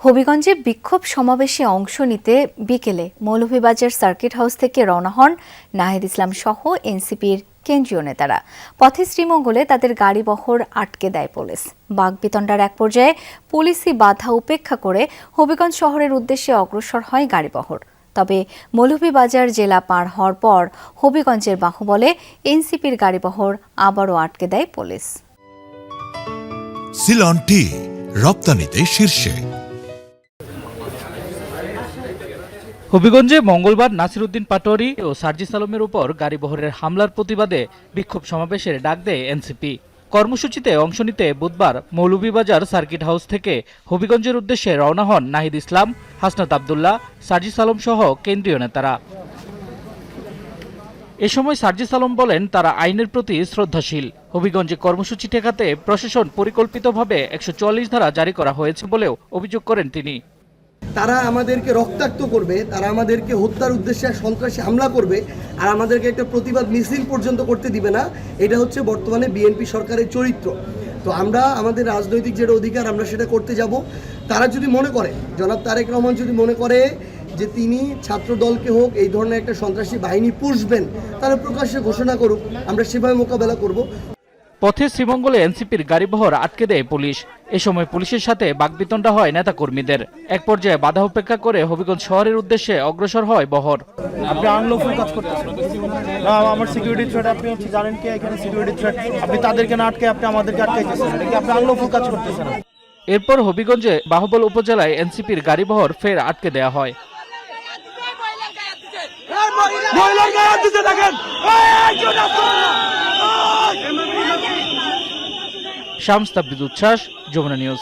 হবিগঞ্জে বিক্ষোভ সমাবেশে অংশ নিতে বিকেলে মৌলভীবাজার সার্কিট হাউস থেকে রওনা হন নাহিদ ইসলাম সহ এনসিপির কেন্দ্রীয় নেতারা। পথে শ্রীমঙ্গলে তাদের গাড়িবহর আটকে দেয় পুলিশ। বাকবিতণ্ডার এক পর্যায়ে পুলিশি বাধা উপেক্ষা করে হবিগঞ্জ শহরের উদ্দেশ্যে অগ্রসর হয় গাড়িবহর। তবে মৌলভীবাজার জেলা পার হওয়ার পর হবিগঞ্জের বাহুবলে এনসিপির গাড়িবহর আবারও আটকে দেয় পুলিশ। সিলন টি রপ্তানিতে শীর্ষে। হবিগঞ্জে মঙ্গলবার নাসিরউদ্দিন পাটোয়ারি ও সার্জিস আলমের উপর গাড়িবহরের হামলার প্রতিবাদে বিক্ষোভ সমাবেশের ডাক দেয় এনসিপি। কর্মসূচিতে অংশ নিতে বুধবার মৌলভীবাজার সার্কিট হাউস থেকে হবিগঞ্জের উদ্দেশ্যে রওনা হন নাহিদ ইসলাম, হাসনাত আবদুল্লাহ, সার্জিস আলম সহ কেন্দ্রীয় নেতারা। এ সময় সার্জিস আলম বলেন, তারা আইনের প্রতি শ্রদ্ধাশীল। হবিগঞ্জে কর্মসূচি ঠেকাতে প্রশাসন পরিকল্পিতভাবে 144 ধারা জারি করা হয়েছে বলেও অভিযোগ করেন তিনি। তারা আমাদেরকে রক্তাক্ত করবে, তারা আমাদেরকে হত্যার উদ্দেশ্যে সন্ত্রাসী হামলা করবে, আর আমাদেরকে একটা প্রতিবাদ মিছিল পর্যন্ত করতে দিবে না। এটা হচ্ছে বর্তমানে বিএনপি সরকারের চরিত্র। তো আমরা আমাদের রাজনৈতিক যেটা অধিকার আমরা সেটা করতে যাব। তারা যদি মনে করে, জনাব তারেক রহমান যদি মনে করে যে তিনি ছাত্র দলকে হোক এই ধরনের একটা সন্ত্রাসী বাহিনী পুষবেন, তারা প্রকাশ্যে ঘোষণা করুক, আমরা সেভাবে মোকাবেলা করব। পথে শ্রীমঙ্গলে এনসিপির গাড়িবহর আটকে দেয় পুলিশ। এ সময় পুলিশের সাথে বাকবিতণ্ডা হয় নেতাকর্মীদের। এক পর্যায়ে বাধা উপেক্ষা করে হবিগঞ্জ শহরের উদ্দেশ্যে অগ্রসর হয় বহর। আপনি আনলফুল কাজ করতেছেন না, আমার সিকিউরিটি থ্রেট, আপনি হচ্ছে জানেন কি এখানে সিকিউরিটি থ্রেট, আপনি তাদেরকে না আটকে আপনি আমাদেরকে আটকাইতেছেন, এটা কি আপনি আনলফুল কাজ করতেছেন? এরপর হবিগঞ্জে বাহুবল উপজেলায় এনসিপির গাড়িবহর ফের আটকে দেওয়া হয়। শামস তাবরিজ উচ্ছ্বাস, যমুনা নিউজ।